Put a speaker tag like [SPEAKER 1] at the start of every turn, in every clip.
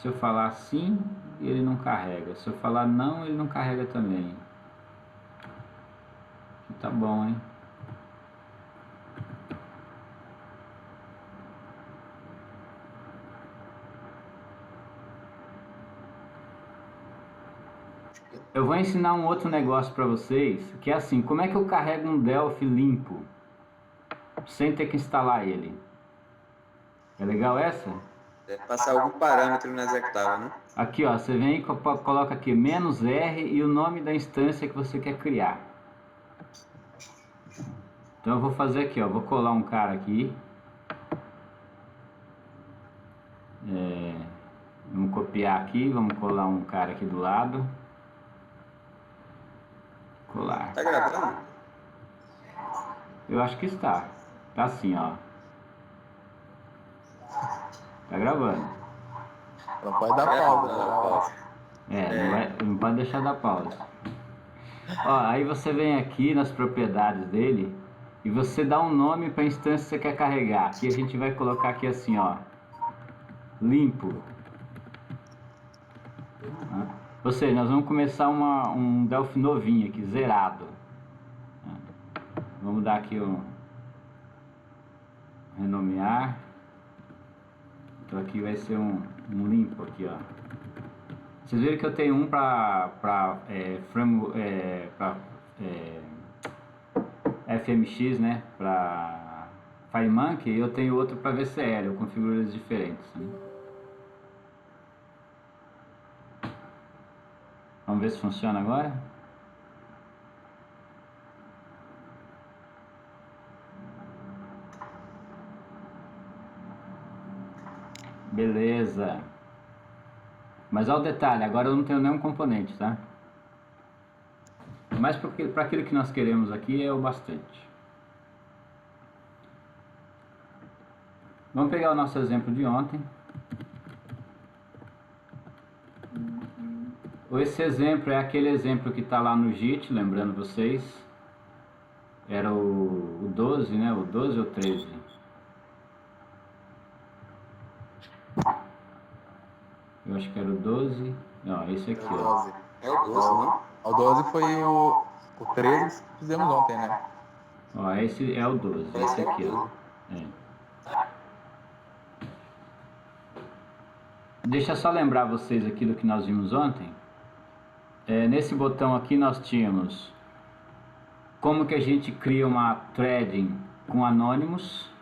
[SPEAKER 1] Se eu falar sim, ele não carrega. Se eu falar não, ele não carrega também. Tá bom, hein? Eu vou ensinar um outro negócio para vocês, que é assim, como é que eu carrego um Delphi limpo, sem ter que instalar ele? É legal essa?
[SPEAKER 2] Deve passar algum parâmetro no executável, né?
[SPEAKER 1] Aqui, ó, você vem e coloca aqui "-r" e o nome da instância que você quer criar. Então eu vou fazer aqui, ó, vou colar um cara aqui. Vamos copiar aqui, vamos colar um cara aqui do lado. Colar.
[SPEAKER 2] Tá gravando?
[SPEAKER 1] Eu acho que está. Tá assim, ó. Tá gravando.
[SPEAKER 3] Não pode dar pausa.
[SPEAKER 1] Não pode deixar dar pausa. Ó, aí você vem aqui nas propriedades dele e você dá um nome para a instância que você quer carregar. Aqui a gente vai colocar aqui assim, ó, limpo. Ou seja, nós vamos começar um Delphi novinho aqui, zerado. Vamos dar aqui um renomear. Então aqui vai ser um limpo aqui, ó. Vocês viram que eu tenho um para FMX, né? Para FireMonkey, e eu tenho outro para VCL. Eu configuro eles diferentes. Né? Vamos ver se funciona agora. Beleza. Mas olha o detalhe, agora eu não tenho nenhum componente, tá? Mas para aquilo que nós queremos aqui é o bastante. Vamos pegar o nosso exemplo de ontem. Esse exemplo é aquele exemplo que está lá no JIT, lembrando vocês. Era o 12, né? O 12 ou 13? Eu acho que era o 12. Não, esse aqui, ó.
[SPEAKER 2] É o 12, não?
[SPEAKER 3] O 12 foi o 13 que fizemos ontem, né?
[SPEAKER 1] Ó, esse é o 12, esse aqui, ó. Deixa eu só lembrar vocês aqui do que nós vimos ontem. Nesse botão aqui nós tínhamos como que a gente cria uma thread com anônimos.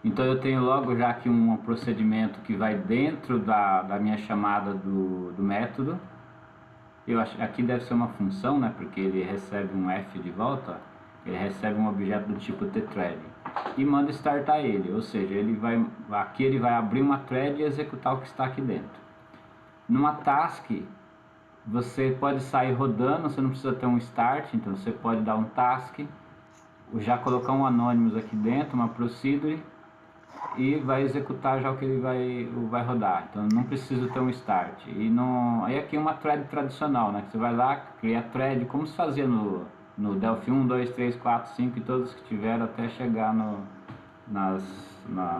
[SPEAKER 1] Então eu tenho logo já aqui um procedimento que vai dentro da minha chamada do método. Eu acho aqui deve ser uma função, né? Porque ele recebe um f de volta. Ele recebe um objeto do tipo tthread e manda startar ele, ou seja, aqui ele vai abrir uma thread e executar o que está aqui dentro. Numa task você pode sair rodando, você não precisa ter um start, então você pode dar um task, já colocar um anonymous aqui dentro, uma procedure, e vai executar já o que ele vai rodar. Então não precisa ter um start. Aí aqui é uma thread tradicional, né? Que você vai lá, cria thread, como se fazia no Delphi 1, 2, 3, 4, 5 e todos que tiveram até chegar no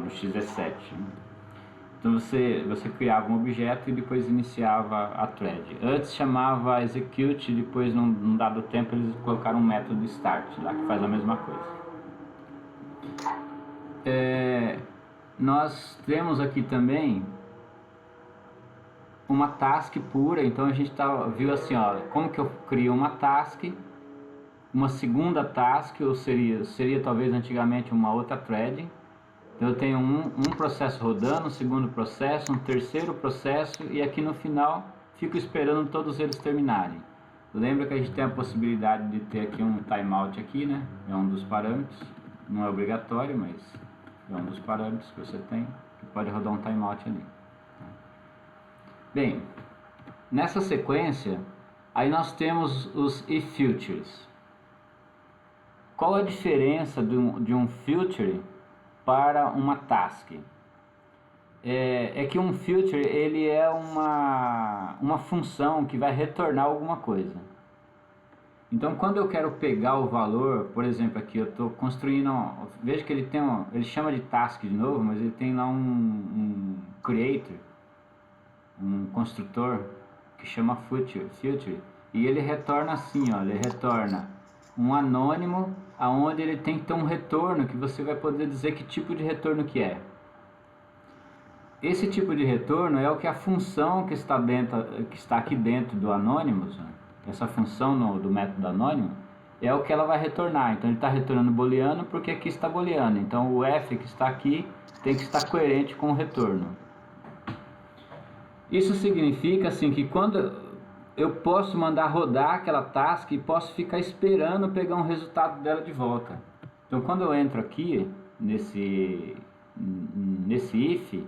[SPEAKER 1] XE7. Então você criava um objeto e depois iniciava a thread. Antes chamava execute, depois num dado tempo eles colocaram um método start lá que faz a mesma coisa. Nós temos aqui também uma task pura, então a gente viu assim, ó, como que eu crio uma task, uma segunda task, ou seria talvez antigamente uma outra thread. Então eu tenho um processo rodando, um segundo processo, um terceiro processo, e aqui no final fico esperando todos eles terminarem. Lembra que a gente tem a possibilidade de ter aqui um timeout aqui, né? É um dos parâmetros, não é obrigatório, mas é um dos parâmetros que você tem, que pode rodar um timeout ali. Bem, nessa sequência, aí nós temos os if-futures. Qual a diferença de um future para uma task? É que um future ele é uma função que vai retornar alguma coisa. Então quando eu quero pegar o valor, por exemplo aqui eu estou construindo, veja que ele chama de task de novo, mas ele tem lá um creator, um construtor que chama Future, e ele retorna assim, ó, ele retorna um anônimo aonde ele tem que ter um retorno que você vai poder dizer que tipo de retorno que é. Esse tipo de retorno é o que a função que está aqui dentro do Anonymous, né? Essa função do método anônimo, é o que ela vai retornar. Então ele está retornando booleano porque aqui está booleano. Então o f que está aqui tem que estar coerente com o retorno. Isso significa assim que quando eu posso mandar rodar aquela task e posso ficar esperando pegar um resultado dela de volta. Então quando eu entro aqui nesse if,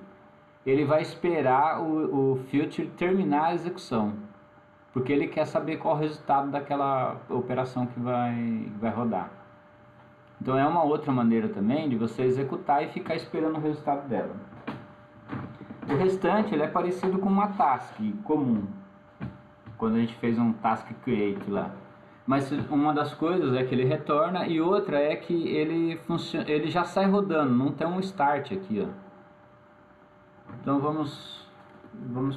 [SPEAKER 1] ele vai esperar o Future terminar a execução, porque ele quer saber qual o resultado daquela operação que vai rodar. Então é uma outra maneira também de você executar e ficar esperando o resultado dela. O restante ele é parecido com uma task comum, quando a gente fez um task create lá. Mas uma das coisas é que ele retorna e outra é que ele já sai rodando, não tem um start aqui, ó. Então vamos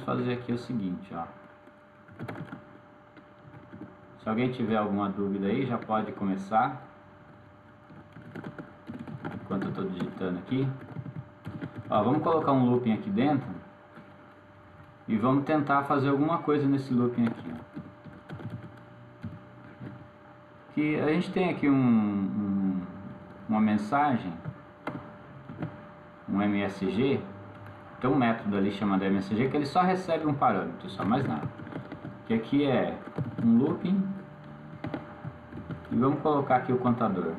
[SPEAKER 1] fazer aqui o seguinte, ó. Se alguém tiver alguma dúvida aí, já pode começar. Enquanto eu estou digitando aqui. Ó, vamos colocar um looping aqui dentro. E vamos tentar fazer alguma coisa nesse looping aqui, ó. Que a gente tem aqui uma mensagem, um MSG. Tem um método ali chamado MSG que ele só recebe um parâmetro, só mais nada. Que aqui é um looping. E vamos colocar aqui o contador.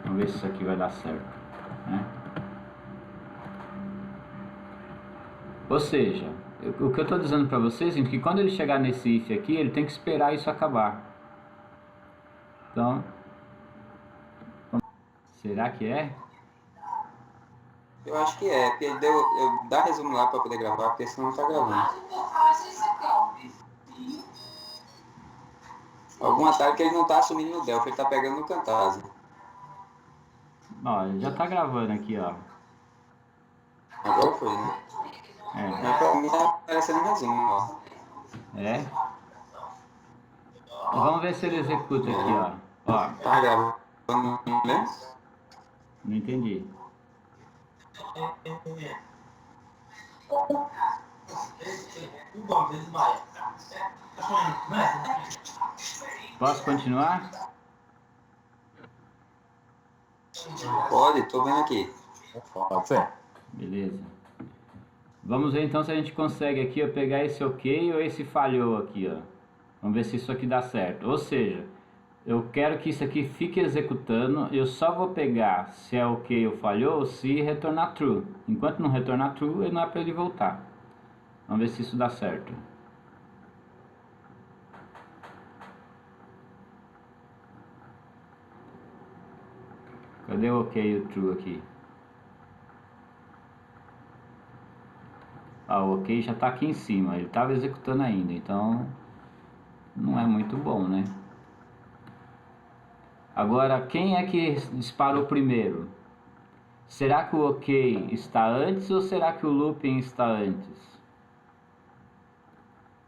[SPEAKER 1] Vamos ver se isso aqui vai dar certo, né? Ou seja, o que eu estou dizendo para vocês é que quando ele chegar nesse if aqui, ele tem que esperar isso acabar. Então, será que é?
[SPEAKER 2] Eu acho que é, porque ele eu dá resumo lá para poder gravar, porque senão não tá gravando. Algum atalho que ele não tá assumindo no Delphi, ele tá pegando no Camtasia.
[SPEAKER 1] Ó, ele já tá gravando aqui, ó.
[SPEAKER 2] Agora foi, né?
[SPEAKER 1] É.
[SPEAKER 2] Mas pra mim tá aparecendo um resumo, ó.
[SPEAKER 1] É? Vamos ver se ele executa aqui, ó. Ó,
[SPEAKER 2] Tá gravando, né?
[SPEAKER 1] não entendi. Posso continuar?
[SPEAKER 2] Pode, tô vendo aqui.
[SPEAKER 3] Pode ser.
[SPEAKER 1] Beleza. Vamos ver então se a gente consegue aqui, ó, pegar esse ok ou esse falhou aqui, ó. Vamos ver se isso aqui dá certo. Ou seja, eu quero que isso aqui fique executando. Eu só vou pegar se é ok ou falhou se retornar true. Enquanto não retornar true, ele não é para ele voltar. Vamos ver se isso dá certo. Cadê o ok e o true aqui? Ah, o ok já está aqui em cima. Ele estava executando ainda, então não é muito bom, né? Agora, quem é que disparou primeiro? Será que o ok está antes ou será que o looping está antes?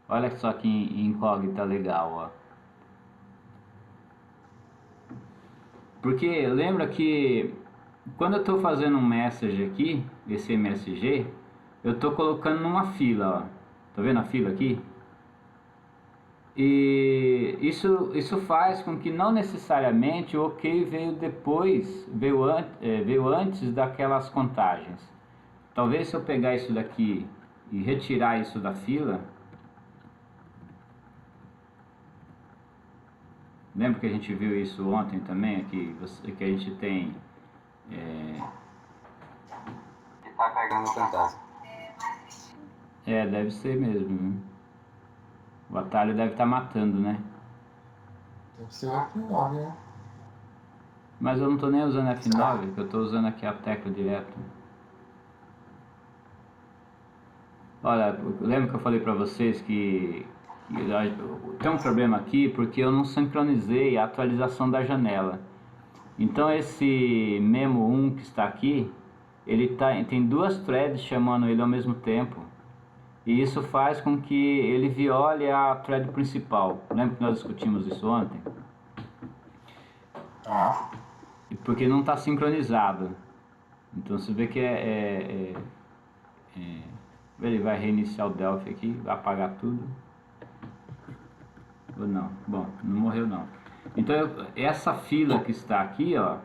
[SPEAKER 1] Olha só que incógnita legal, ó. Porque lembra que quando eu estou fazendo um message aqui, esse MSG, eu estou colocando numa fila, ó. Tá vendo a fila aqui? E isso faz com que não necessariamente o ok veio depois, veio antes daquelas contagens. Talvez se eu pegar isso daqui e retirar isso da fila, lembra que a gente viu isso ontem também, aqui, que a gente tem...
[SPEAKER 2] Ele tá pegando o Camtasia.
[SPEAKER 1] deve ser mesmo, viu? O atalho deve estar matando, né?
[SPEAKER 3] Deve ser o F9, né?
[SPEAKER 1] Mas eu não estou nem usando F9, que eu estou usando aqui a tecla direto. Olha, lembra que eu falei para vocês que tem um problema aqui porque eu não sincronizei a atualização da janela. Então esse memo 1 que está aqui, tem duas threads chamando ele ao mesmo tempo. E isso faz com que ele viole a thread principal. Lembra que nós discutimos isso ontem? Porque não está sincronizado. Então você vê que ele vai reiniciar o Delphi aqui, vai apagar tudo. Ou não? Bom, não morreu não. Então essa fila que está aqui, ó,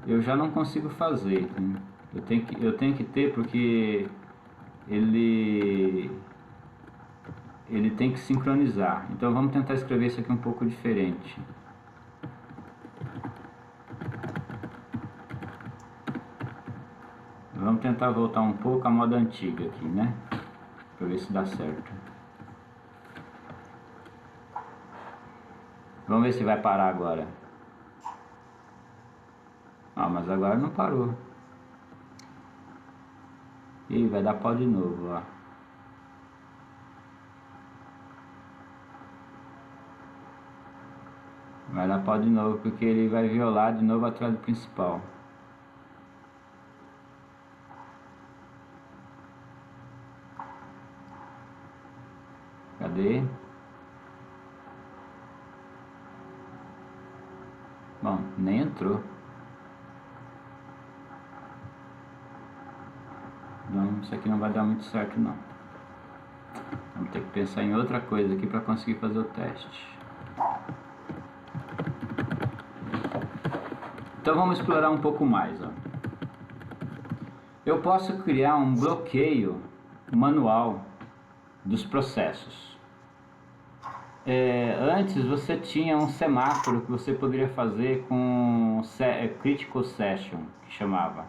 [SPEAKER 1] eu já não consigo fazer. Né? Eu tenho que ter, porque ele tem que sincronizar. Então vamos tentar escrever isso aqui um pouco diferente. Vamos tentar voltar um pouco à moda antiga aqui, né? Para ver se dá certo. Vamos ver se vai parar agora. Ah, mas agora não parou. Ih, vai dar pau de novo, ó. Vai dar pau de novo, porque ele vai violar de novo a thread principal. Cadê? Bom, nem entrou. Não, isso aqui não vai dar muito certo não. Vamos ter que pensar em outra coisa aqui para conseguir fazer o teste. Então vamos explorar um pouco mais, ó. Eu posso criar um bloqueio manual dos processos. Antes você tinha um semáforo que você poderia fazer com critical session, que chamava.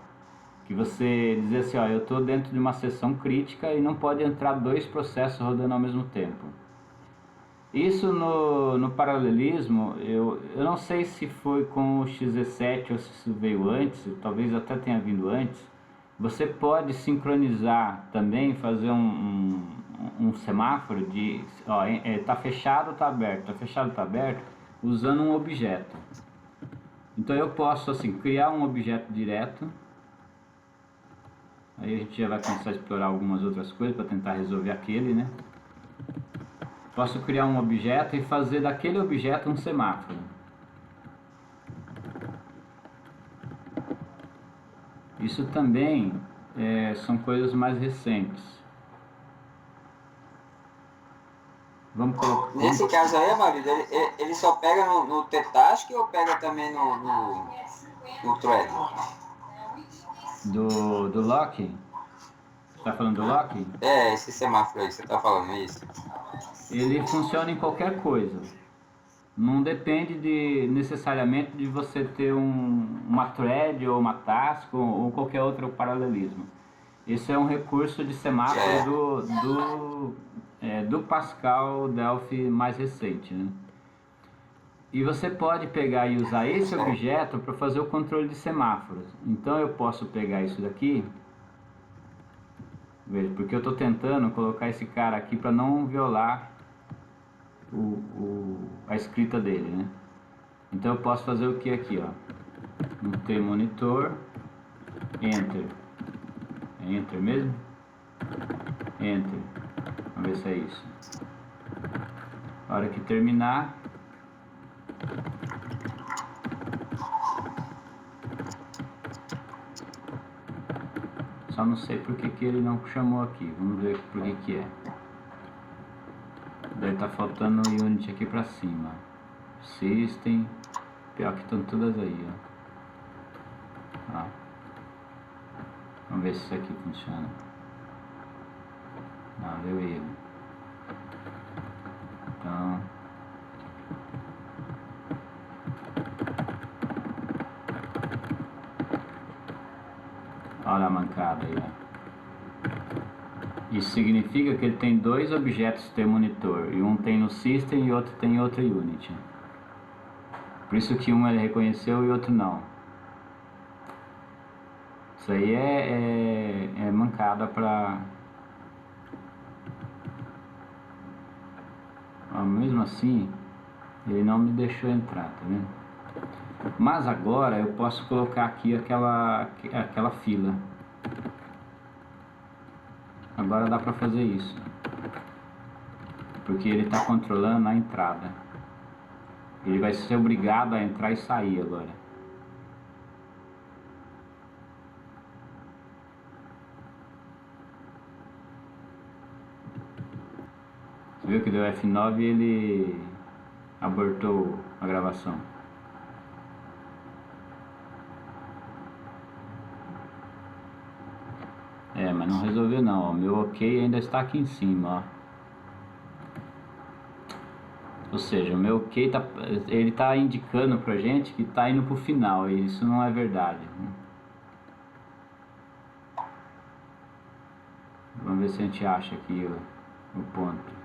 [SPEAKER 1] Que você dizia assim, ó, eu estou dentro de uma sessão crítica e não pode entrar dois processos rodando ao mesmo tempo. Isso no paralelismo, eu não sei se foi com o XZ7 ou se isso veio antes, talvez até tenha vindo antes. Você pode sincronizar também, fazer um semáforo de, ó, tá fechado, tá aberto, tá fechado, tá aberto, usando um objeto. Então eu posso assim criar um objeto direto. Aí a gente já vai começar a explorar algumas outras coisas para tentar resolver aquele, né? Posso criar um objeto e fazer daquele objeto um semáforo. Isso também são coisas mais recentes. Vamos colocar...
[SPEAKER 2] Nesse caso aí, marido, ele só pega no T-Task ou pega também no Thread?
[SPEAKER 1] Do lock? Você tá falando do lock?
[SPEAKER 2] Esse semáforo aí, você tá falando isso?
[SPEAKER 1] Ele funciona em qualquer coisa. Não depende necessariamente de você ter uma thread ou uma task ou qualquer outro paralelismo. Esse é um recurso de semáforo do Pascal Delphi mais recente, né? E você pode pegar e usar esse objeto para fazer o controle de semáforos. Então eu posso pegar isso daqui, veja, porque eu estou tentando colocar esse cara aqui para não violar a escrita dele, né? Então eu posso fazer o que aqui, ó? Um T-monitor, Enter. É Enter mesmo? Enter. Vamos ver se é isso. A hora que terminar, só não sei por que ele não chamou aqui. Vamos ver por que é. Deve estar faltando o Unity aqui pra cima. System. Pior que estão todas aí, ó. Vamos ver se isso aqui funciona. Não, deu erro. Então... olha a mancada aí, ó. Isso significa que ele tem dois objetos T-monitor, e um tem no System e outro tem em outra Unity. Por isso que um ele reconheceu e outro não. Isso aí é mancada pra... mesmo assim, ele não me deixou entrar, tá vendo? Mas agora eu posso colocar aqui aquela fila. Agora dá para fazer isso. Porque ele está controlando a entrada. Ele vai ser obrigado a entrar e sair agora. Você viu que deu F9 e ele abortou a gravação. É, mas não resolveu não, ó. Meu ok ainda está aqui em cima, ó. Ou seja, o meu ok ele tá indicando pra gente que tá indo pro final, e isso não é verdade, né? Vamos ver se a gente acha aqui o ponto.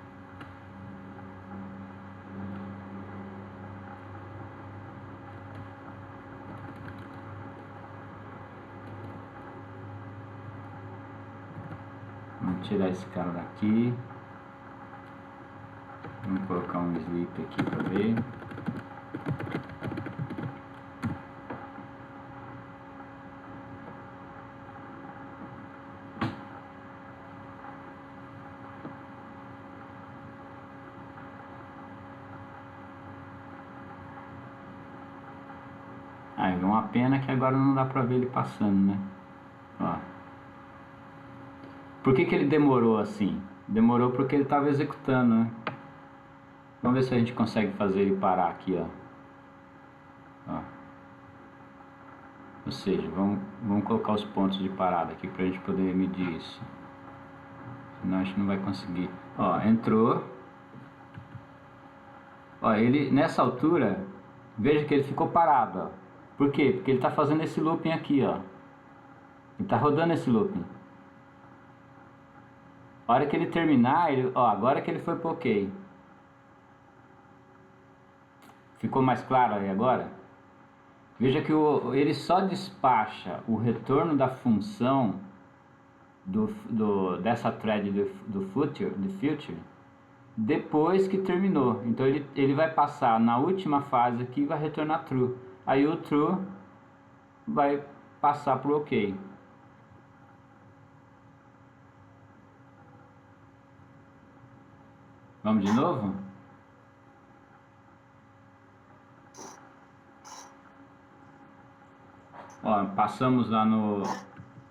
[SPEAKER 1] Vamos tirar esse cara daqui. Vamos colocar um sleep aqui para ver. Aí, uma pena que agora não dá para ver ele passando, né? Ó. Por que ele demorou assim? Demorou porque ele estava executando, né? Vamos ver se a gente consegue fazer ele parar aqui, ó. Ó. Ou seja, vamos colocar os pontos de parada aqui pra gente poder medir isso. Senão a gente não vai conseguir. Ó, entrou. Ó, ele nessa altura, veja que ele ficou parado, ó. Por quê? Porque ele tá fazendo esse looping aqui, ó. Ele tá rodando esse looping. A hora que ele terminar, ó, agora que ele foi pro OK. Ficou mais claro aí agora? Veja que ele só despacha o retorno da função dessa thread do future depois que terminou. Então ele vai passar na última fase aqui e vai retornar true. Aí o true vai passar para o OK. Vamos de novo? Ó, passamos lá no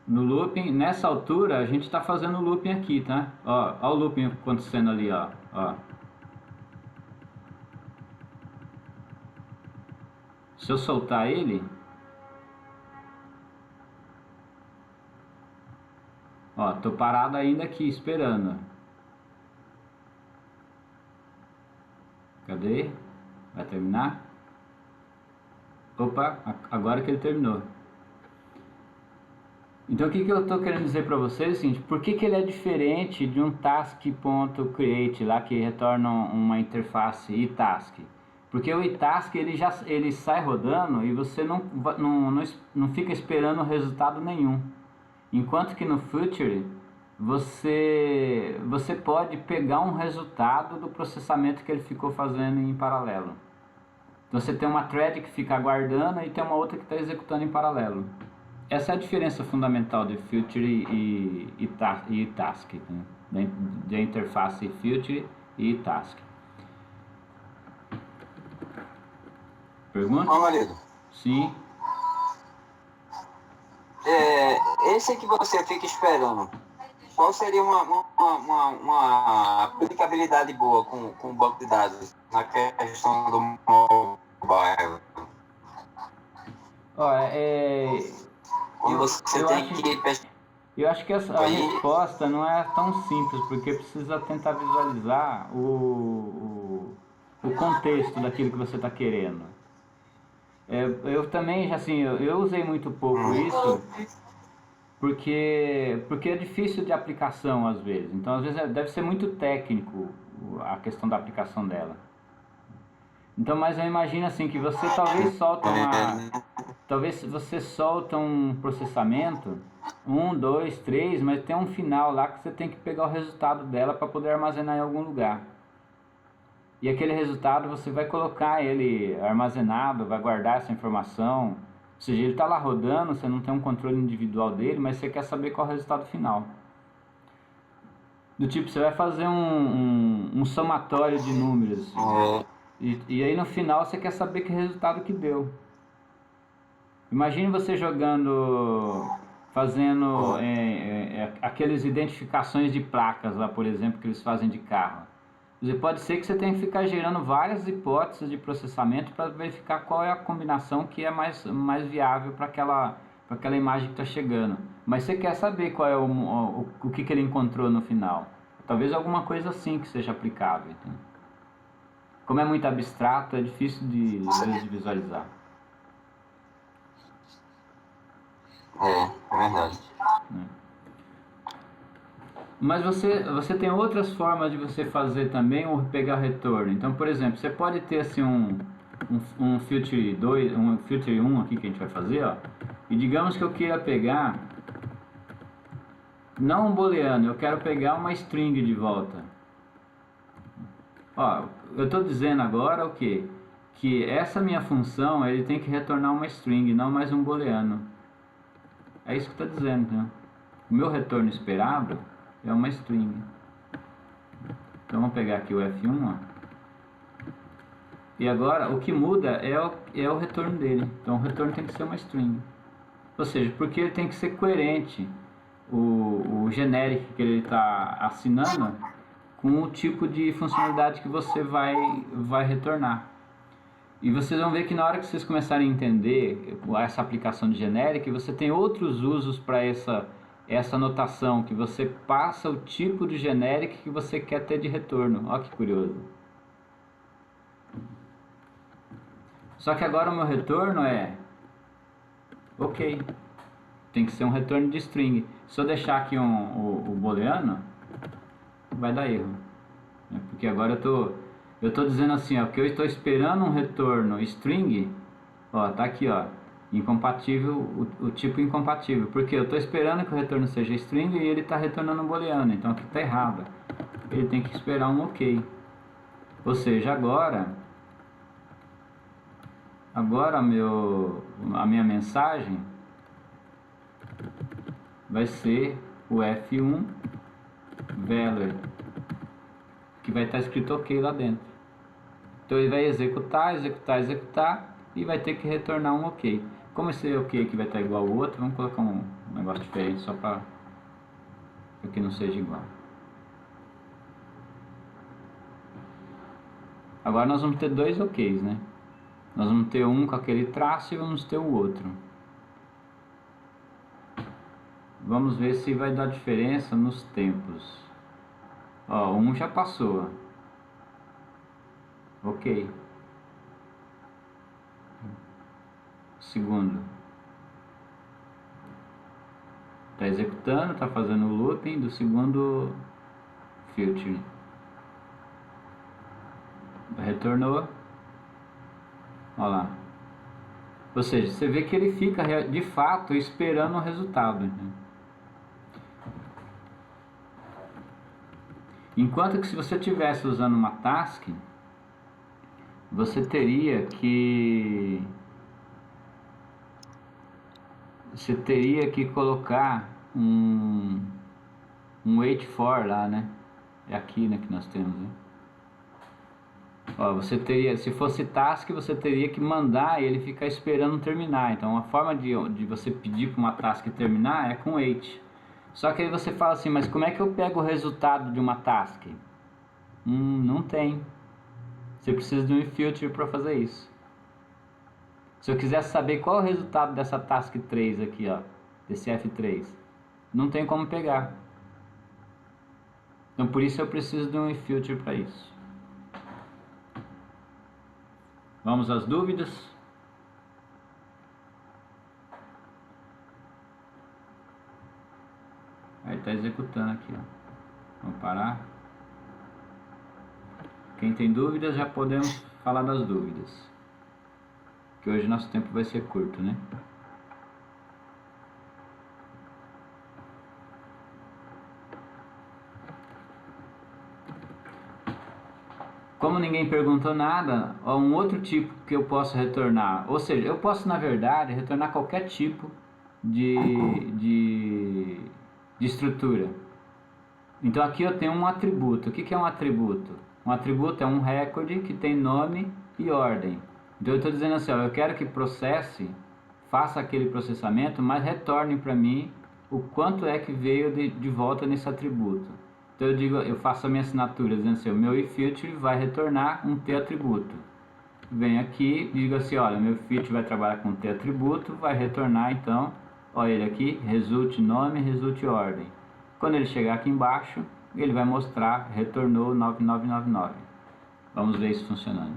[SPEAKER 1] looping. Nessa altura a gente está fazendo o looping aqui, tá? Ó o looping acontecendo ali, ó. Se eu soltar ele, ó, tô parado ainda aqui esperando. Cadê? Vai terminar? Opa, agora que ele terminou. Então o que eu estou querendo dizer para vocês é o seguinte: por que ele é diferente de um task.create lá que retorna uma interface e-task? Porque o e-task ele sai rodando e você não fica esperando resultado nenhum. Enquanto que no future você pode pegar um resultado do processamento que ele ficou fazendo em paralelo. Então você tem uma thread que fica aguardando e tem uma outra que está executando em paralelo. Essa é a diferença fundamental de future e task, né? De interface future e task. Pergunta?
[SPEAKER 2] Ó, marido.
[SPEAKER 1] Sim.
[SPEAKER 2] Esse que você fica esperando, qual seria uma aplicabilidade boa com o banco de dados na questão do mobile?
[SPEAKER 1] Eu acho que a resposta não é tão simples, porque precisa tentar visualizar o contexto daquilo que você está querendo. Eu também, assim, eu usei muito pouco isso, porque é difícil de aplicação às vezes. Então, às vezes, deve ser muito técnico a questão da aplicação dela. Então, mas eu imagino assim que você talvez você solta um processamento, 1, 2, 3, mas tem um final lá que você tem que pegar o resultado dela para poder armazenar em algum lugar. E aquele resultado você vai colocar ele armazenado, vai guardar essa informação. Ou seja, ele está lá rodando, você não tem um controle individual dele, mas você quer saber qual é o resultado final. Do tipo, você vai fazer um somatório de números. E aí no final você quer saber que resultado que deu. Imagine você jogando, fazendo aquelas identificações de placas lá, por exemplo, que eles fazem de carro. Pode ser que você tenha que ficar gerando várias hipóteses de processamento para verificar qual é a combinação que é mais viável para aquela imagem que está chegando. Mas você quer saber qual é o que ele encontrou no final. Talvez alguma coisa assim que seja aplicável. Entendeu? Como é muito abstrato, é difícil de visualizar.
[SPEAKER 2] É verdade.
[SPEAKER 1] Mas você tem outras formas de você fazer também ou pegar retorno. Então, por exemplo, você pode ter assim um filter 2, um filter 1 aqui que a gente vai fazer, ó. E digamos que eu queira pegar não um booleano, eu quero pegar uma string de volta. Ó, eu estou dizendo agora o quê? Que essa minha função, ele tem que retornar uma string, não mais um booleano. É isso que está dizendo, né? O meu retorno esperado é uma string. Então vamos pegar aqui o F1, ó. E agora o que muda é o retorno dele. Então o retorno tem que ser uma string. Ou seja, porque ele tem que ser coerente o generic que ele está assinando com o tipo de funcionalidade que você vai retornar. E vocês vão ver que na hora que vocês começarem a entender essa aplicação de generic, você tem outros usos para essa notação, que você passa o tipo de generic que você quer ter de retorno. Olha que curioso. Só que agora o meu retorno é ok. Tem que ser um retorno de string. Se eu deixar aqui o booleano, vai dar erro. Porque agora eu tô dizendo assim, ó, que eu estou esperando um retorno string, ó, tá aqui, ó, incompatível, o tipo incompatível, porque eu estou esperando que o retorno seja string e ele está retornando um booleano, então aqui está errado. Ele tem que esperar um ok. Ou seja, agora a minha mensagem vai ser o F1 value, que vai estar escrito ok lá dentro. Então ele vai executar e vai ter que retornar um ok. Como esse ok aqui vai estar igual ao outro, vamos colocar um negócio diferente só para que não seja igual. Agora nós vamos ter dois oks, né? Nós vamos ter um com aquele traço e vamos ter o outro. Vamos ver se vai dar diferença nos tempos. Ó, um já passou. Ok. Segundo. Está executando, está fazendo o looping do segundo filter. Retornou. Olha lá. Ou seja, você vê que ele fica de fato esperando o resultado. Né? Enquanto que se você estivesse usando uma task, você teria que colocar um wait for lá, né? É aqui, né, que nós temos, né? Ó, você teria, se fosse task, você teria que mandar ele ficar esperando terminar. Então a forma de você pedir para uma task terminar é com wait. Só que aí você fala assim, mas como é que eu pego o resultado de uma task? Não tem. Você precisa de um filter para fazer isso. Se eu quiser saber qual é o resultado dessa task 3 aqui, ó, desse F3, não tem como pegar. Então por isso eu preciso de um filter para isso. Vamos às dúvidas? Aí está executando aqui, ó. Vamos parar. Quem tem dúvidas, já podemos falar das dúvidas. Que hoje nosso tempo vai ser curto, né? Como ninguém perguntou nada, ó, um outro tipo que eu posso retornar, ou seja, eu posso na verdade retornar qualquer tipo de estrutura. Então aqui eu tenho um atributo. O que é um atributo? Um atributo é um recorde que tem nome e ordem. Então eu estou dizendo assim, ó, eu quero que processe, faça aquele processamento, mas retorne para mim o quanto é que veio de volta nesse atributo. Então eu digo, eu faço a minha assinatura dizendo assim, o meu ifilter vai retornar um t-atributo. Venho aqui e digo assim, olha, meu filtro vai trabalhar com t-atributo, vai retornar então, olha ele aqui, result nome, result ordem. Quando ele chegar aqui embaixo, ele vai mostrar, retornou 9999. Vamos ver isso funcionando.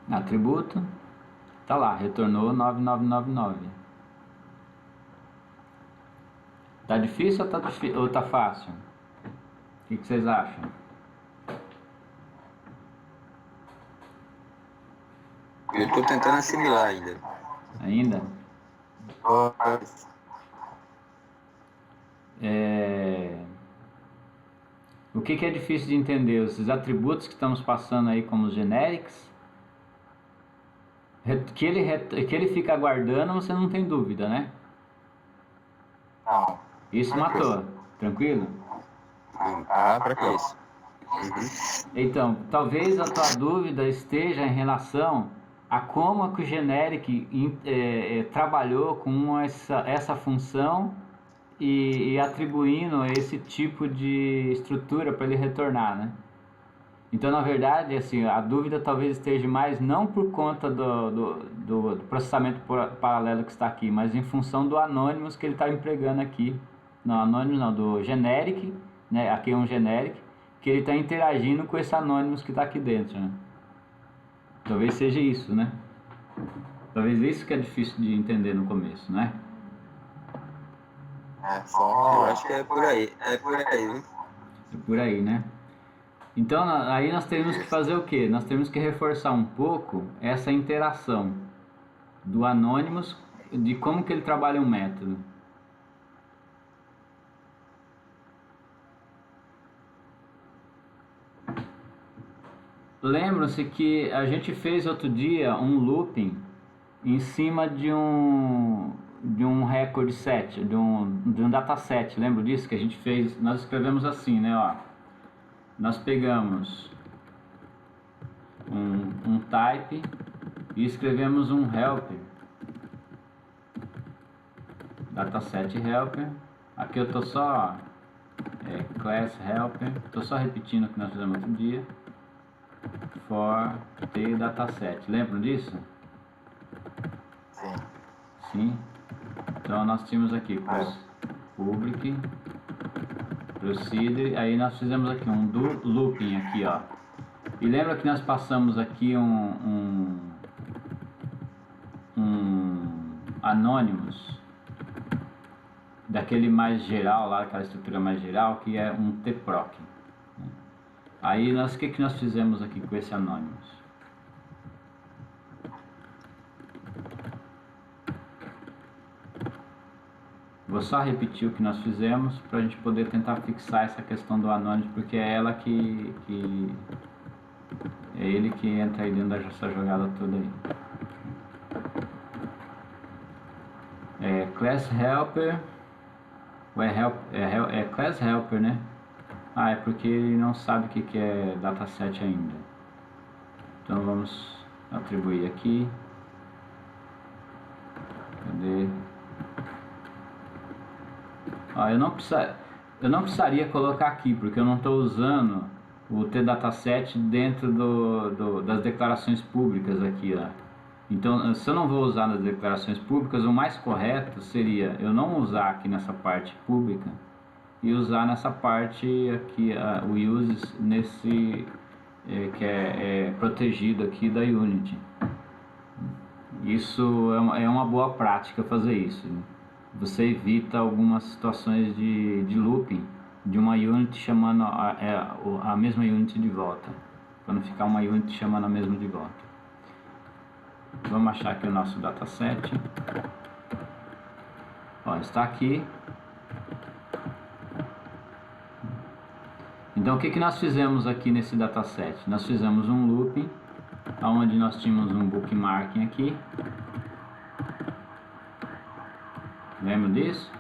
[SPEAKER 1] Atributo, tá lá, retornou 9999. Tá difícil ou tá fácil? O que vocês acham?
[SPEAKER 2] Eu estou tentando assimilar ainda.
[SPEAKER 1] Ainda? O que é difícil de entender? Esses atributos que estamos passando aí como generics, que ele fica aguardando, você não tem dúvida, né?
[SPEAKER 3] Não.
[SPEAKER 1] Isso matou. Tranquilo?
[SPEAKER 3] Tranquilo.
[SPEAKER 1] Então, talvez a tua dúvida esteja em relação a como que o generic trabalhou com essa função e atribuindo esse tipo de estrutura para ele retornar, né? Então, na verdade, assim, a dúvida talvez esteja mais não por conta do processamento paralelo que está aqui, mas em função do Anonymous que ele está empregando aqui. Não, Anonymous não, do generic, né? Aqui é um generic, que ele está interagindo com esse Anonymous que está aqui dentro, né? Talvez seja isso, né? Talvez isso que é difícil de entender no começo, né?
[SPEAKER 2] Eu acho que é por aí, viu?
[SPEAKER 1] É por aí, né? Então, aí nós temos que fazer o quê? Nós temos que reforçar um pouco essa interação do Anonymous, de como que ele trabalha um método. Lembram-se que a gente fez outro dia um looping em cima de um record set, de um dataset. Lembra disso que a gente fez? Nós escrevemos assim, né? Ó, nós pegamos um type e escrevemos um helper, dataset helper. Aqui eu estou só class helper, estou só repetindo o que nós fizemos outro dia. For t dataset, lembram disso?
[SPEAKER 3] Sim.
[SPEAKER 1] Sim. Então nós tínhamos aqui public procedure, aí nós fizemos aqui um do looping aqui, ó. E lembra que nós passamos aqui um Anonymous daquele mais geral lá, aquela estrutura mais geral, que é um tproc. Aí o que nós fizemos aqui com esse Anonymous? Vou só repetir o que nós fizemos para a gente poder tentar fixar essa questão do Anonymous, porque é ela que é ele que entra aí dentro dessa jogada toda aí. Class helper, é class helper, né? É porque ele não sabe o que é dataset ainda. Então vamos atribuir aqui. Cadê? Eu não precisaria colocar aqui, porque eu não estou usando o tdataset dentro das declarações públicas aqui, ó. Então, se eu não vou usar nas declarações públicas, o mais correto seria eu não usar aqui nessa parte pública e usar nessa parte aqui o uses nesse que é protegido aqui da Unity. Isso é uma boa prática fazer isso, né? Você evita algumas situações de looping de uma unit chamando a mesma unit de volta, para não ficar uma unit chamando a mesma de volta. Vamos achar aqui o nosso dataset. Ó, está aqui. Então o que nós fizemos aqui nesse dataset? Nós fizemos um looping onde nós tínhamos um bookmarking aqui. Lembra disso?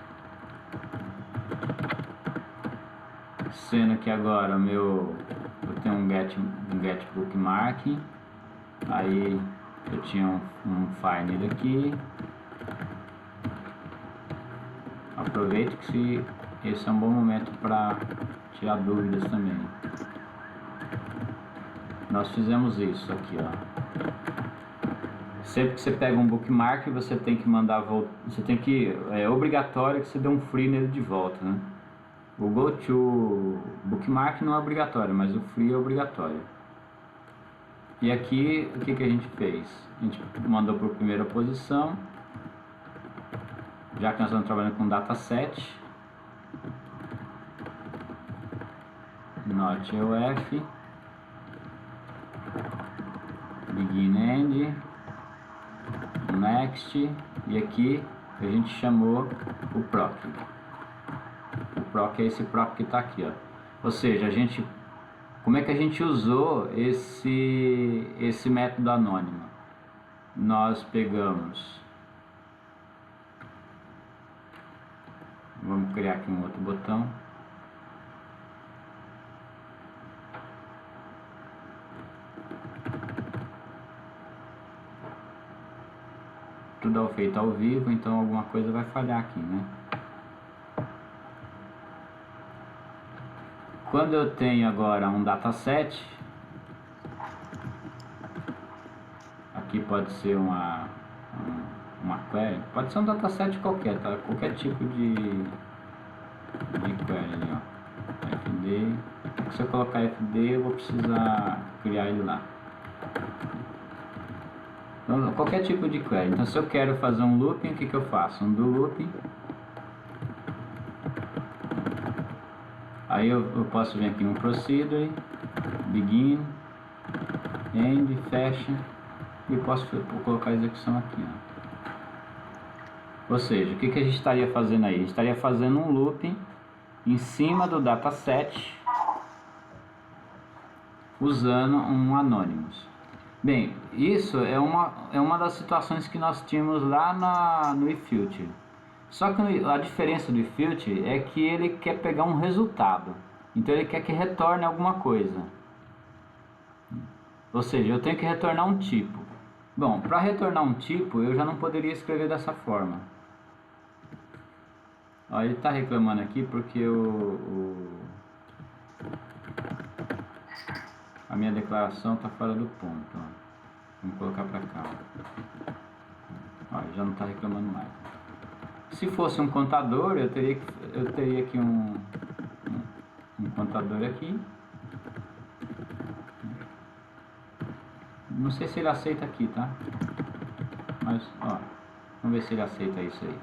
[SPEAKER 1] Sendo que agora eu tenho um get bookmark. Aí eu tinha um find aqui. Aproveito que esse é um bom momento para tirar dúvidas também. Nós fizemos isso aqui, ó. Sempre que você pega um bookmark, você tem que mandar é obrigatório que você dê um free nele de volta, né? O go to bookmark não é obrigatório, mas o free é obrigatório. E aqui o que a gente fez? A gente mandou por primeira posição, já que nós estamos trabalhando com dataset, not EOF, begin end, next, e aqui a gente chamou o proc. O proc é esse proc que está aqui, ó. Ou seja, como é que a gente usou esse método anônimo? Nós pegamos, vamos criar aqui um outro botão. Tudo é feito ao vivo, então alguma coisa vai falhar aqui, né? Quando eu tenho agora um dataset, aqui pode ser uma query, pode ser um dataset qualquer, tá? Qualquer tipo de query ali, ó. FD, se eu colocar FD eu vou precisar criar ele lá. Então, qualquer tipo de query. Então se eu quero fazer um looping, o que eu faço? Um do looping. Aí eu posso vir aqui um procedure, begin, end, fecha, e posso colocar a execução aqui, ó. Ou seja, o que a gente estaria fazendo aí? A gente estaria fazendo um looping em cima do dataset usando um anonymous. Bem, isso é uma das situações que nós tínhamos lá no eFuture. Só que a diferença do eFuture é que ele quer pegar um resultado. Então ele quer que retorne alguma coisa. Ou seja, eu tenho que retornar um tipo. Bom, para retornar um tipo, eu já não poderia escrever dessa forma. Ó, ele está reclamando aqui porque a minha declaração está fora do ponto. Ó. Vamos colocar para cá. Ó, ele já não está reclamando mais. Se fosse um contador, eu teria aqui um contador aqui. Não sei se ele aceita aqui, tá? Mas, ó, vamos ver se ele aceita isso aí.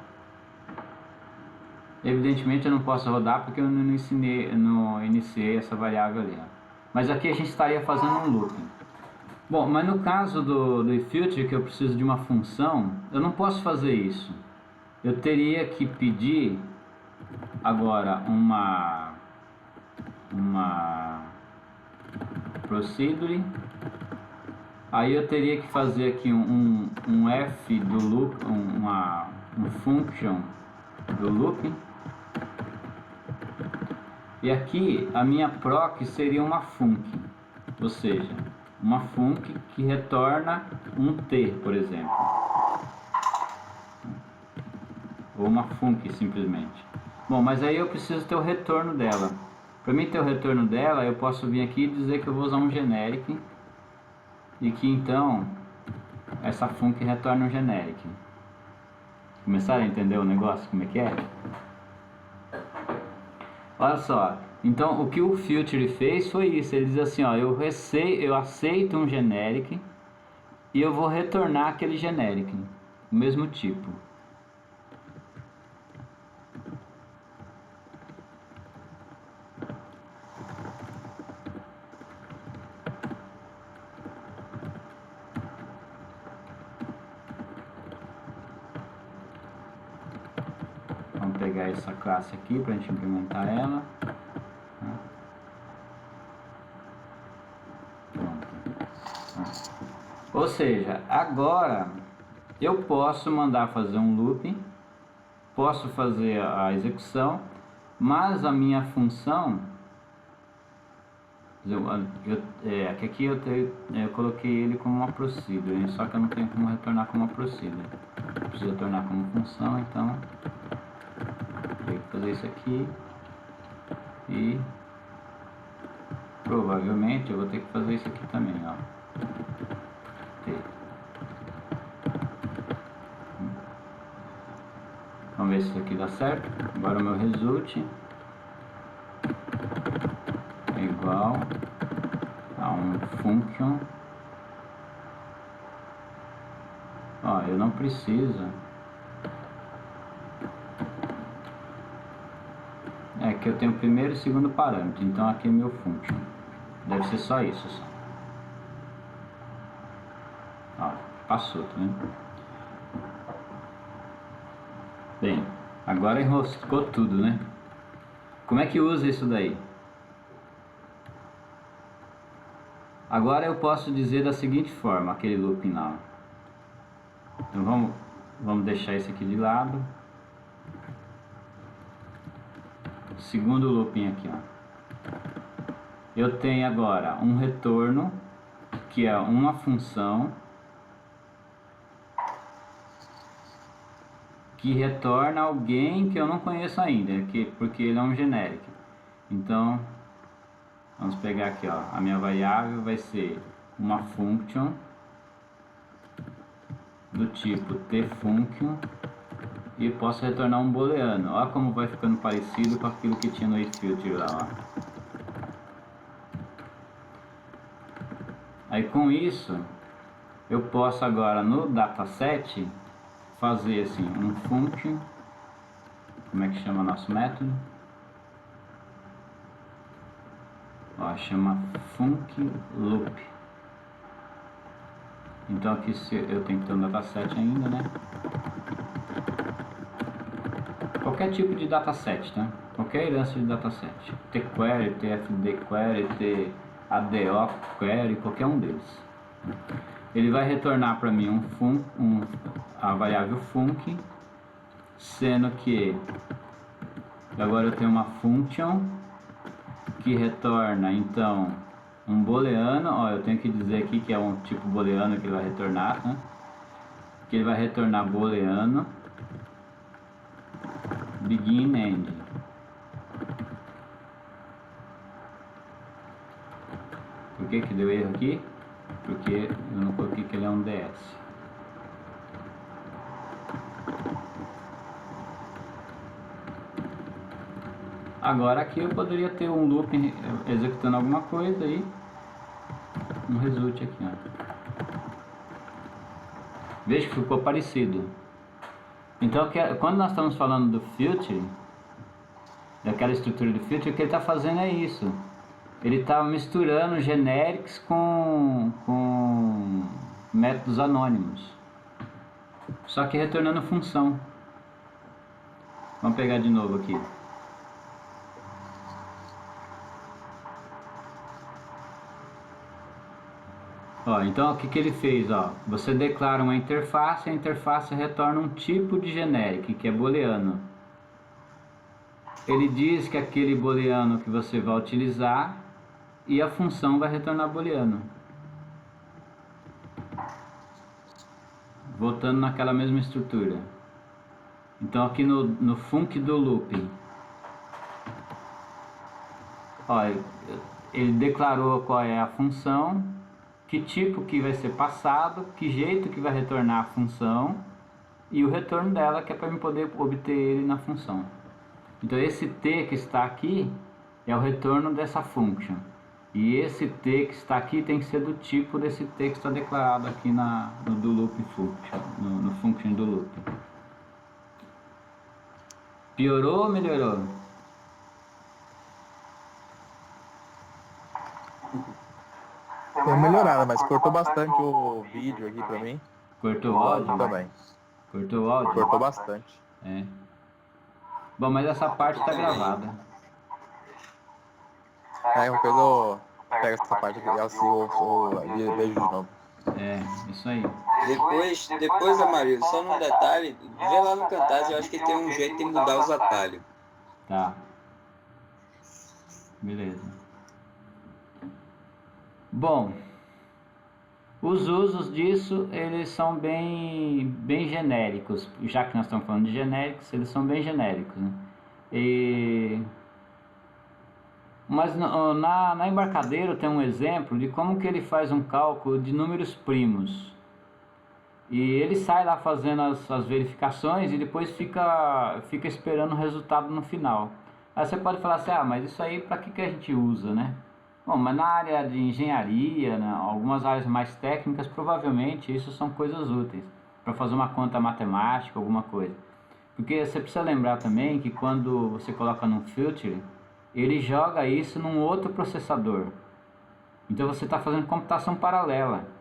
[SPEAKER 1] Evidentemente eu não posso rodar porque eu não iniciei essa variável ali, ó. Mas aqui a gente estaria fazendo um looping. Bom, mas no caso do eFuture, que eu preciso de uma função, eu não posso fazer isso. Eu teria que pedir agora uma procedure. Aí eu teria que fazer aqui um f do loop, um function do looping. E aqui a minha proc seria uma func, ou seja, uma func que retorna um t, por exemplo. Ou uma func simplesmente. Bom, mas aí eu preciso ter o retorno dela. Para mim ter o retorno dela, eu posso vir aqui e dizer que eu vou usar um generic. E que então essa func retorna um generic. Começaram a entender o negócio, como é que é? Olha só, então o que o Future fez foi isso. Ele diz assim, ó, eu aceito um generic e eu vou retornar aquele generic, o mesmo tipo. Vamos pegar essa classe aqui para a gente implementar ela. Pronto. Ou seja, agora eu posso mandar fazer um looping posso fazer a execução, mas a minha função, aqui eu coloquei ele como uma procedure, só que eu não tenho como retornar como uma procedure. Eu preciso retornar como função, então tenho que fazer isso aqui e provavelmente eu vou ter que fazer isso aqui também, ó. Vamos ver se isso aqui dá certo. Agora o meu result é igual a um function. Ó, eu não preciso. É que eu tenho o primeiro e o segundo parâmetro, então aqui é meu function. Deve ser só isso, só. Ó, passou, tá vendo? Bem, agora enroscou tudo, né? Como é que usa isso daí? Agora eu posso dizer da seguinte forma, aquele looping lá. Então vamos deixar isso aqui de lado. Segundo looping aqui, ó. Eu tenho agora um retorno, que é uma função que retorna alguém que eu não conheço ainda, porque ele é um genérico. Então, vamos pegar aqui, ó, a minha variável vai ser uma function do tipo tfunction e posso retornar um booleano. Olha como vai ficando parecido com aquilo que tinha no ifilter lá, ó. Aí com isso, eu posso agora no dataset fazer assim um function, como é que chama nosso método? Ó, chama funcLoop. Então aqui eu tenho que ter um dataset ainda, né? Qualquer tipo de dataset, tá? Qualquer herança de dataset. tQuery, tfdquery, tadoquery, qualquer um deles. Ele vai retornar para mim a variável func, sendo que agora eu tenho uma function que retorna então um booleano. Ó, eu tenho que dizer aqui que é um tipo booleano que ele vai retornar, né? Que ele vai retornar booleano begin end. Por que deu erro aqui? Porque eu não coloquei que ele é um DS. Agora aqui eu poderia ter um loop executando alguma coisa e um result aqui, ó. Veja que ficou parecido. Então quando nós estamos falando do filter, daquela estrutura do filter, o que ele está fazendo é isso. Ele está misturando generics com métodos anônimos, só que retornando função. Vamos pegar de novo aqui. Ó, então o que ele fez? Ó, você declara uma interface, a interface retorna um tipo de generic, que é booleano. Ele diz que aquele booleano que você vai utilizar e a função vai retornar booleano, voltando naquela mesma estrutura. Então aqui no func do loop, ó, ele declarou qual é a função, que tipo que vai ser passado, que jeito que vai retornar a função e o retorno dela, que é para eu poder obter ele na função. Então esse t que está aqui é o retorno dessa function. E esse t que está aqui tem que ser do tipo desse t que está declarado aqui no do loop function, no function do loop. Piorou ou melhorou?
[SPEAKER 3] Tem uma melhorada, mas cortou bastante o vídeo aqui pra mim.
[SPEAKER 1] Cortou o áudio?
[SPEAKER 3] Também.
[SPEAKER 1] Cortou o áudio?
[SPEAKER 3] Cortou bastante.
[SPEAKER 1] É. Bom, mas essa parte está gravada.
[SPEAKER 3] Qualquer coisa eu pego essa parte aqui e vejo de novo.
[SPEAKER 1] É, isso aí.
[SPEAKER 2] Depois, Amarildo, só num detalhe, vê lá no Camtasia, eu acho que tem um jeito de mudar os atalhos.
[SPEAKER 1] Tá. Beleza. Bom, os usos disso, eles são bem genéricos. Já que nós estamos falando de genéricos, eles são bem genéricos, né? Mas na Embarcadero tem um exemplo de como que ele faz um cálculo de números primos. E ele sai lá fazendo as verificações e depois fica esperando o resultado no final. Aí você pode falar assim, mas isso aí para que a gente usa, né? Bom, mas na área de engenharia, né, algumas áreas mais técnicas, provavelmente isso são coisas úteis. Para fazer uma conta matemática, alguma coisa. Porque você precisa lembrar também que quando você coloca num filter, ele joga isso num outro processador. Então você está fazendo computação paralela.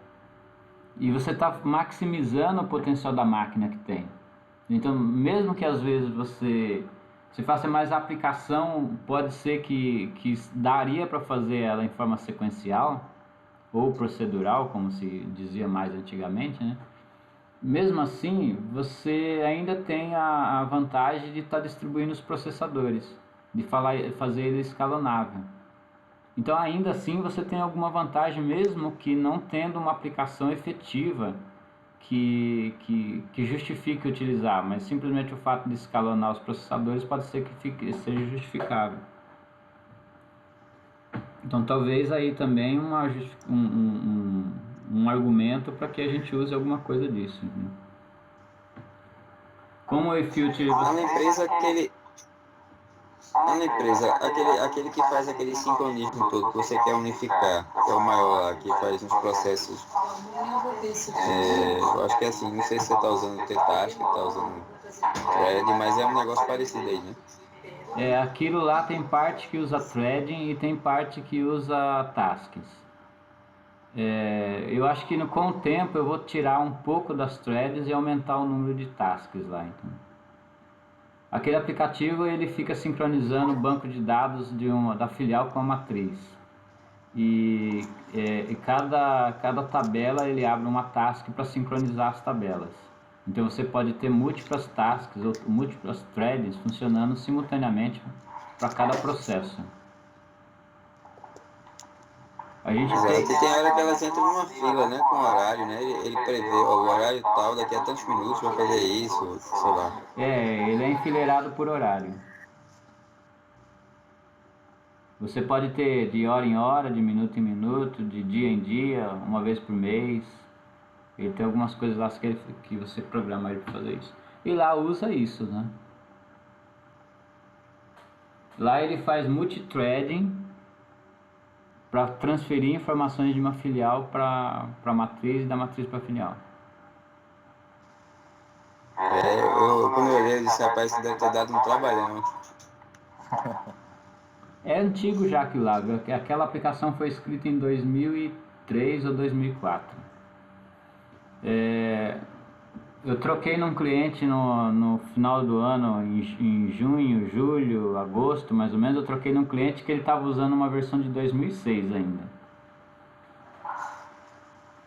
[SPEAKER 1] E você está maximizando o potencial da máquina que tem. Então, mesmo que às vezes você faça mais aplicação, pode ser que daria para fazer ela em forma sequencial ou procedural, como se dizia mais antigamente, né? Mesmo assim, você ainda tem a vantagem de estar distribuindo os processadores, de fazer ele escalonável. Então, ainda assim, você tem alguma vantagem, mesmo que não tendo uma aplicação efetiva que justifique utilizar, mas simplesmente o fato de escalonar os processadores pode ser que seja justificável. Então, talvez aí também um argumento para que a gente use alguma coisa disso. Né? Como o eFilter...
[SPEAKER 2] Na empresa, aquele que faz aquele sincronismo todo, que você quer unificar, que é o maior lá, que faz uns processos. Eu acho que é assim, não sei se você está usando Tetask, está usando Thread, mas é um negócio parecido aí, né?
[SPEAKER 1] Aquilo lá tem parte que usa threading e tem parte que usa tasks. Eu acho que com o tempo eu vou tirar um pouco das threads e aumentar o número de tasks lá, então. Aquele aplicativo ele fica sincronizando o banco de dados da filial com a matriz. E cada tabela ele abre uma task para sincronizar as tabelas. Então você pode ter múltiplas tasks ou múltiplas threads funcionando simultaneamente para cada processo.
[SPEAKER 2] Tem hora que elas entram numa fila, né, com horário, né? Ele prevê o horário tal, daqui a tantos minutos vai fazer isso, sei lá.
[SPEAKER 1] Ele é enfileirado por horário. Você pode ter de hora em hora, de minuto em minuto, de dia em dia, uma vez por mês. Ele tem algumas coisas lá que você programa ele para fazer isso. E lá usa isso, né? Lá ele faz multithreading para transferir informações de uma filial para a matriz e da matriz para a filial.
[SPEAKER 2] Quando eu olhei, eu disse, rapaz, isso deve ter dado um trabalhão.
[SPEAKER 1] É antigo já aquilo lá, aquela aplicação foi escrita em 2003 ou 2004. Eu troquei num cliente no final do ano, em junho, julho, agosto, mais ou menos, eu troquei num cliente que ele estava usando uma versão de 2006 ainda.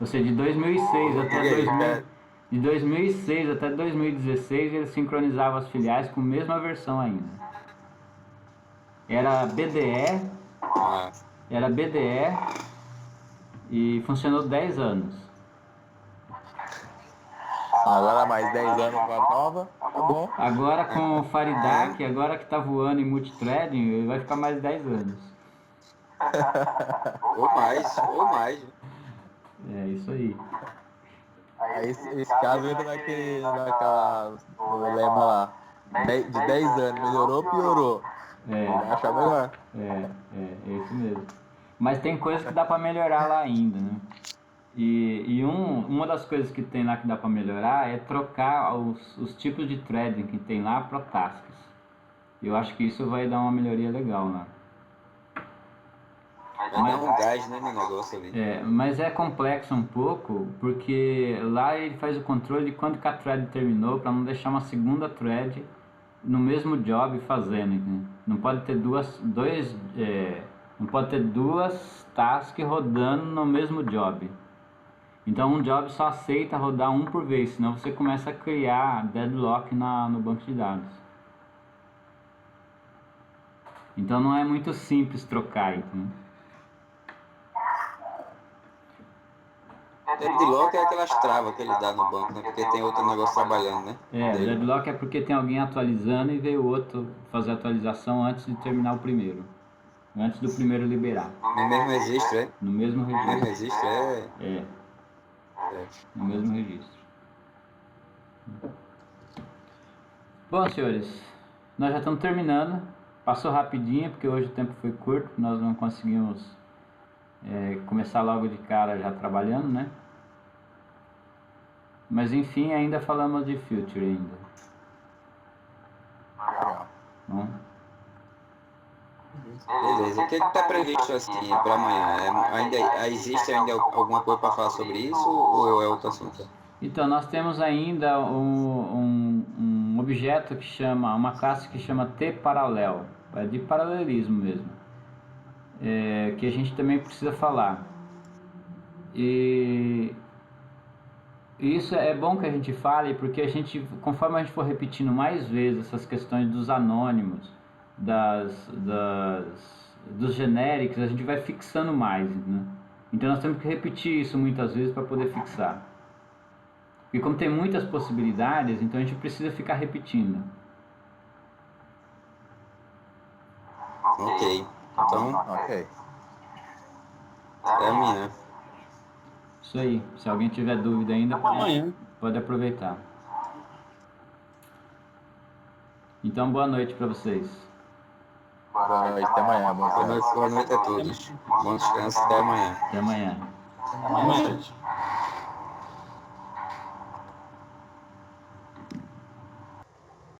[SPEAKER 1] Ou seja, de 2006 até 2016 ele sincronizava as filiais com a mesma versão ainda. Era BDE e funcionou 10 anos.
[SPEAKER 3] Agora mais 10 anos com a nova, tá bom.
[SPEAKER 1] Agora com o Faridak, agora que tá voando em multithreading, ele vai ficar mais 10 anos.
[SPEAKER 2] Ou mais.
[SPEAKER 1] É isso aí.
[SPEAKER 3] Aí esse caso entra no lema lá. De 10 anos, melhorou, piorou. Vai achar melhor.
[SPEAKER 1] É isso mesmo. Mas tem coisa que dá para melhorar lá ainda, né? E uma das coisas que tem lá que dá para melhorar é trocar os tipos de threading que tem lá para tasks. Eu acho que isso vai dar uma melhoria legal lá.
[SPEAKER 2] Vai dar um gás, né, no negócio ali.
[SPEAKER 1] Mas é complexo um pouco, porque lá ele faz o controle de quando que a thread terminou para não deixar uma segunda thread no mesmo job fazendo, né? Não pode ter duas tasks rodando no mesmo job. Então um job só aceita rodar um por vez, senão você começa a criar deadlock no banco de dados. Então não é muito simples trocar, entendeu?
[SPEAKER 2] Deadlock é aquelas travas que ele dá no banco, né? Porque tem outro negócio trabalhando, né?
[SPEAKER 1] Deadlock é porque tem alguém atualizando e veio outro fazer a atualização antes de terminar o primeiro. Antes do primeiro liberar.
[SPEAKER 2] No mesmo registro, é?
[SPEAKER 1] No mesmo
[SPEAKER 2] No mesmo
[SPEAKER 1] registro.
[SPEAKER 2] registro, é?
[SPEAKER 1] No mesmo registro. Bom, senhores, nós já estamos terminando. Passou rapidinho, porque hoje o tempo foi curto. Nós não conseguimos começar logo de cara já trabalhando, né? Mas enfim, ainda falamos de Future ainda.
[SPEAKER 3] Legal.
[SPEAKER 1] Bom,
[SPEAKER 2] Beleza. O que está previsto assim para amanhã? Existe ainda alguma coisa para falar sobre isso ou é outro assunto?
[SPEAKER 1] então, nós temos ainda um objeto que chama, uma classe que chama T-parallel, é de paralelismo mesmo, que a gente também precisa falar. E isso é bom que a gente fale, porque a gente, conforme a gente for repetindo mais vezes essas questões dos anônimos, dos genéricos, a gente vai fixando mais, né? Então nós temos que repetir isso muitas vezes para poder fixar. E como tem muitas possibilidades, então a gente precisa ficar repetindo.
[SPEAKER 2] Ok. Então,
[SPEAKER 3] Ok.
[SPEAKER 2] é amanhã.
[SPEAKER 1] Isso aí. Se alguém tiver dúvida ainda,
[SPEAKER 4] Amanhã.
[SPEAKER 1] pode aproveitar. Então, boa noite para vocês.
[SPEAKER 3] Boa noite, até amanhã. Bom
[SPEAKER 2] Boa noite a todos. Bom descanso, até amanhã.
[SPEAKER 1] Até amanhã.
[SPEAKER 4] Boa noite.